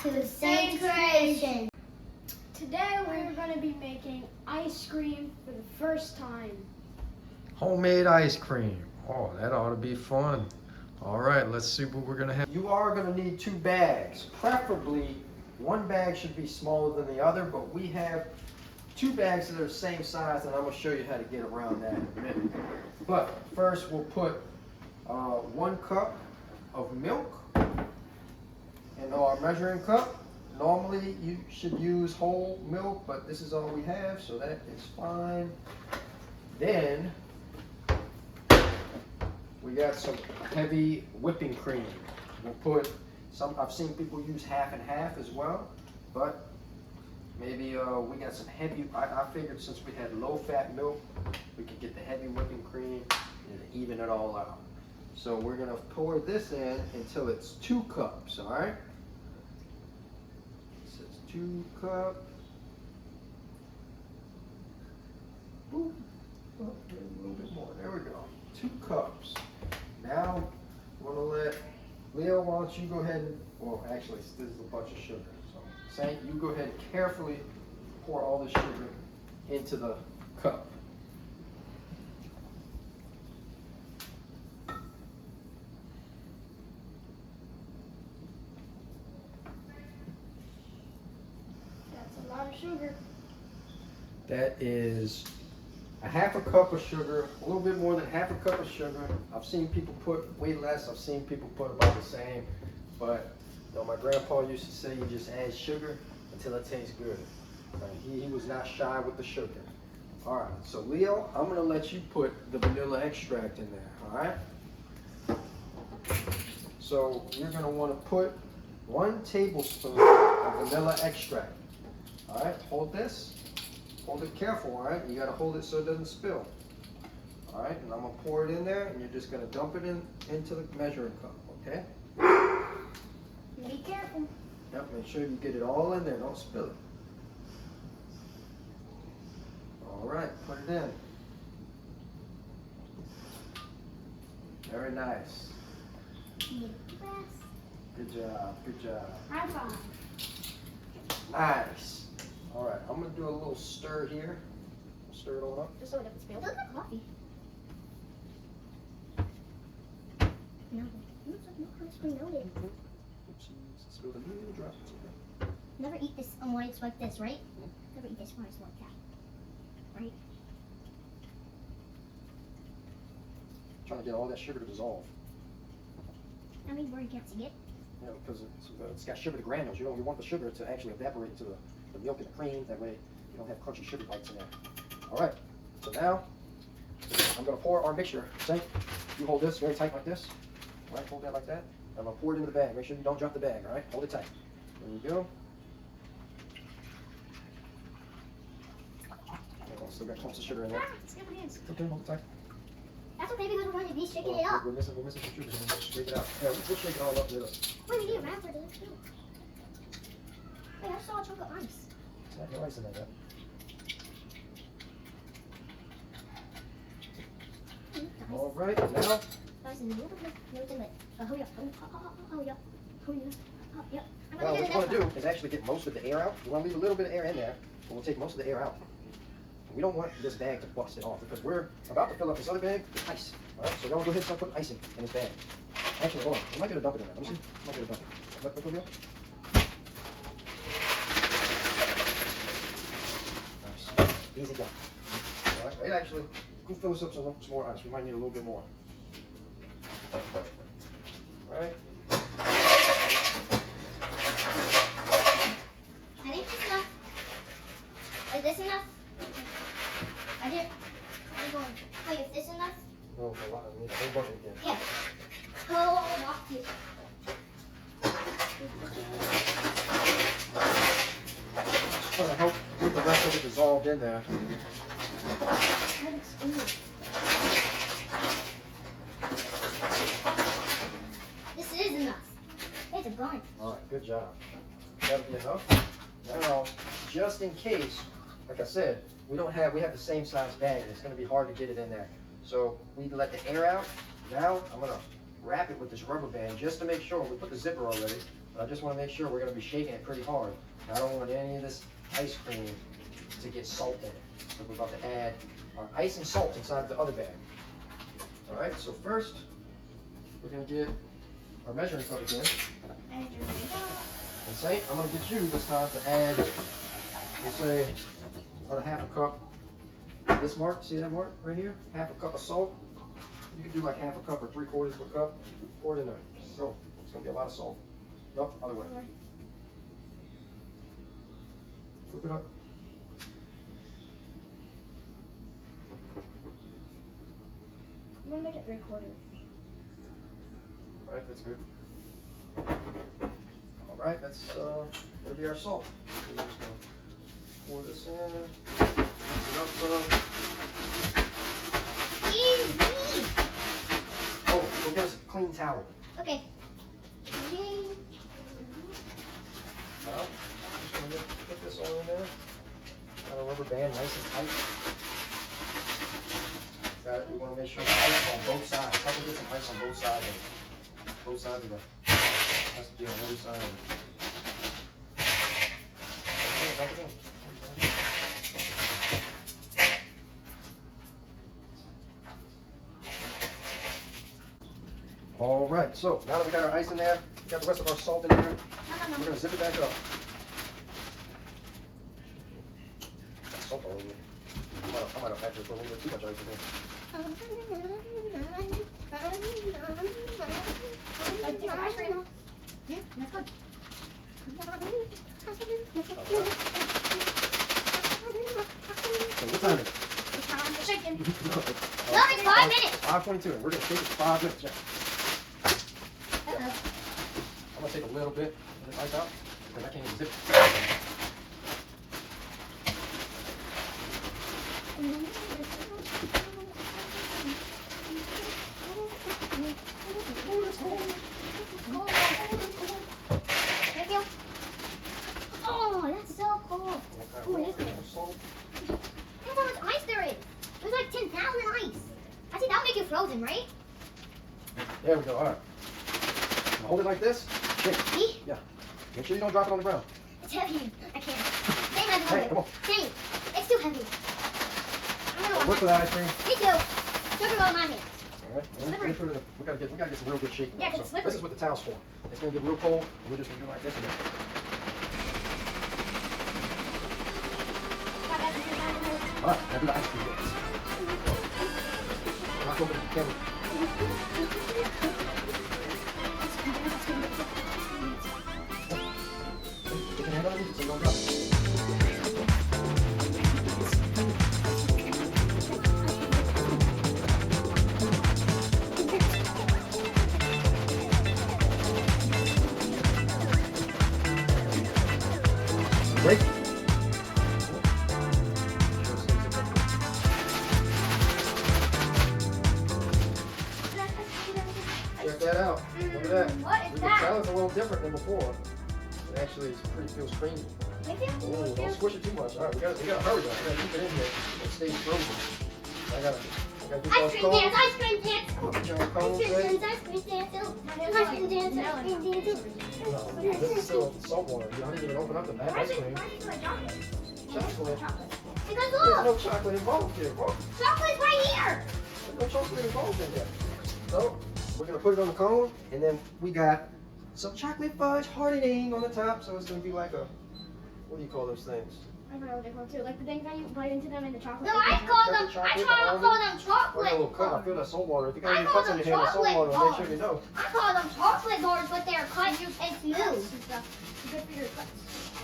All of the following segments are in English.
to the same creation. Today we're going to be making ice cream for the first time. Homemade ice cream. Oh, that ought to be fun. All right, let's see what we're gonna have. You are gonna need 2 bags. Preferably, one bag should be smaller than the other, but we have 2 bags that are the same size, and I'm gonna show you how to get around that in a minute. But first, we'll put 1 cup of milk in our measuring cup. Normally, you should use whole milk, but this is all we have, so that is fine. Then, we got some heavy whipping cream. We'll put some, I've seen people use half and half as well, but maybe we got some heavy, I figured since we had low fat milk, we could get the heavy whipping cream and even it all out. So we're gonna pour this in until it's 2 cups, all right? This is 2 cups. Ooh. Oh, maybe a little bit more, there we go. 2 cups. Now, we're gonna let Leo, why don't you go ahead and, well, actually, this is a bunch of sugar. So, Saint, you go ahead and carefully pour all the sugar into the cup. That's a lot of sugar. That is a half a cup of sugar, a little bit more than half a cup of sugar. I've seen people put way less, I've seen people put about the same, but you know, my grandpa used to say you just add sugar until it tastes good. He was not shy with the sugar. All right, so Leo, I'm gonna let you put the vanilla extract in there, all right? So you're gonna wanna put 1 tablespoon of vanilla extract. All right, hold this. Hold it careful, all right? You gotta hold it so it doesn't spill. All right, and I'm gonna pour it in there, and you're just gonna dump it into the measuring cup, okay? Be careful. Yep, make sure you get it all in there, don't spill it. All right, put it in. Very nice. Good job, good job. High five. Nice. All right, I'm gonna do a little stir here. Stir it on up. Just so it doesn't spill. Look at coffee. No, no ice cream melted. Oopsies, spilled a little drop. It's okay. Never eat this while it's like this, right? Never eat this while it's like that, right? Trying to get all that sugar to dissolve. I mean, where you can't see it. You know, because it's got sugar to granules. You want the sugar to actually evaporate into the milk and the cream. That way you don't have crunchy sugar bites in there. All right, so now I'm gonna pour our mixture. Saint, you hold this very tight like this. All right, hold that like that. I'm gonna pour it into the bag. Make sure you don't drop the bag, all right? Hold it tight. There you go. Still got clumps of sugar in there. It's in my hands. Okay, hold it tight. That's okay because we're going to be shaking it up. We're missing some sugar. So shake it out. Yeah, we'll shake it all up later. Wait, we need a wrapper to this too. Wait, I saw a chunk of ice. It's not no ice in there yet. All right, now. Guys, no, hurry up. Hurry up. Yep. Now what you want to do is actually get most of the air out. You want to leave a little bit of air in there, but we'll take most of the air out. We don't want this bag to bust it off because we're about to fill up this other bag with ice. All right, so now we'll go ahead and start putting icing in this bag. Actually, hold on. We might get to dump it in there. Let me see. We might get to dump it. Let go, Leo. Nice. Easy done. All right, actually, go fill this up some more ice. We might need a little bit more. All right. I think it's enough. Is this enough? I did. I'm going. Wait, is this enough? No, a lot. I need a whole bucket again. Yeah. Oh, walk you. Just trying to help get the rest of it dissolved in there. This is enough. It's a bunch. All right, good job. That'll be enough. Now, just in case, like I said, we have the same size bag and it's going to be hard to get it in there. So we let the air out. Now I'm going to wrap it with this rubber band just to make sure. We put the zipper already, but I just want to make sure we're going to be shaking it pretty hard. I don't want any of this ice cream to get salt in it. So we're about to add our ice and salt inside the other bag. All right, so first we're going to get our measuring cup again. And Saint, I'm going to get you this time to add, we'll say, about a half a cup. This mark, see that mark right here? Half a cup of salt. You can do like half a cup or 3/4 of a cup. Pour it in there. Go. It's going to be a lot of salt. Nope, other way. Flip it up. I'm gonna make it 3/4. All right, that's good. All right, that's gonna be our salt. We're just gonna pour this in. Mix it up some. Easy. Oh, go get us a clean towel. Okay. Now, just gonna put this all in there. Got a rubber band, nice and tight. Got it. We want to make sure the ice on both sides. Try to get some ice on both sides. Both sides of the. Has to be on every side of it. Okay, back it in. All right, so now that we got our ice in there, we got the rest of our salt in there, we're gonna zip it back up. Got salt all over it. I might have actually put a little bit too much ice in there. Ice cream. Yeah, that's good. So what time is it? It's time for shaking. No, No, it's 5 minutes. 5:22, and we're gonna shake it for 5 minutes. Yeah. Uh-oh. I'm gonna take a little bit of this ice out because I can't even zip it. Thank you. Oh, that's so cool. Ooh, it is good. Salt. That's how much ice there is. There's like 10,000 ice. I think that'll make you frozen, right? There we go. All right. Now hold it like this. Shake. Me? Yeah. Make sure you don't drop it on the ground. It's heavy. I can't. Same has Hey, it. come on. Same. It's too heavy. I don't know Look for that ice cream. Me too. Sugar on my hand. All right. Well, Slippery. we gotta get some real good shaking. Yeah, 'cause it's So this slippery. is what the towel's for. It's gonna get real cold, and we're just gonna do like this. And then. All right. Now do the ice cream. Knock over the camera. Get your hand underneath it so you don't drop it. Break. Check that out. Look at that. What is You can that? tell it's a little different than before. It actually feels creamy. Thank you. Oh, don't squish it too much. All right, we gotta hurry though. We gotta keep it in here. It stays frozen. I gotta do Ice those cream cones. dance, ice cream dance. Get your cones Ice cream ready. dance, ice cream dance. Ice cream dance, ice cream dance. No, this is still salt water. You don't even open up the bag Why ice is it cream. like chocolate? Chocolate. Because There's no look, chocolate involved here, bro. chocolate's right here. There's no chocolate involved in here. So, we're gonna put it on the cone, and then we got some chocolate fudge hardening on the top, so it's gonna be like a, what do you call those things? I forgot what they're called too. Like the things that you bite into them in the chocolate. No, I call them Or a chocolate little cut. I bars. feel that salt water. If you got I any call cuts on them your hand, salt chocolate water will make sure you know. I call them chocolate bars, but they're cut and smooth. and stuff. Good for your guts.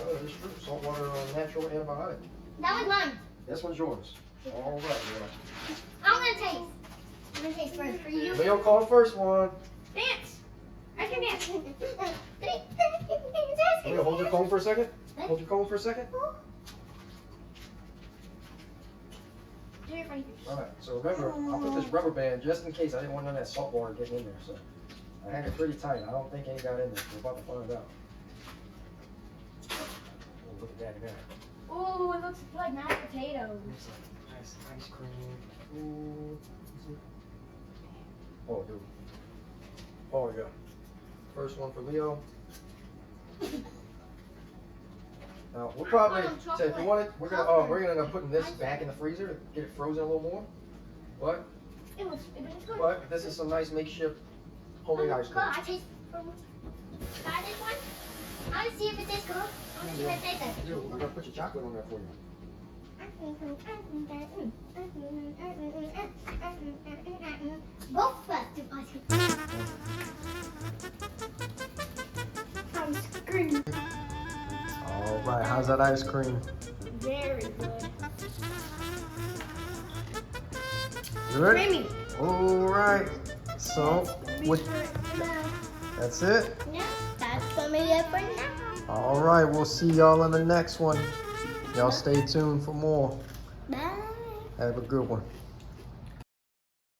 Oh, that's true. Salt water is a natural antibiotic. That was mine. This one's yours. All right, yeah. I'm gonna taste. I'm gonna taste first for you. Leo called the first one. Dance. I can dance. Leo, hold your cone for a second. Hold your cone for a second. Do your funny All right, so remember, I put this rubber band just in case I didn't want none of that salt water getting in there. So I had it pretty tight. I don't think any got in there. We're about to find out. Oh, look at that again. Ooh, it looks like mashed potatoes. Looks like nice ice cream. Ooh. Oh, dude. Oh, we go. First one for Leo. Now we'll probably say if you want it, we're gonna end up putting this back in the freezer to get it frozen a little more. But this is some nice makeshift homemade ice cream. I taste. Try this one. I want to see if it tastes good. I want to see if it tastes good. We're gonna put your chocolate on there for you. Both of us do ice cream. All right, how's that ice cream? Very good. Good. Creamy. All right. So, that's it. Yeah, that's gonna be it for now. All right, we'll see y'all in the next one. Y'all stay tuned for more. Bye. Have a good one.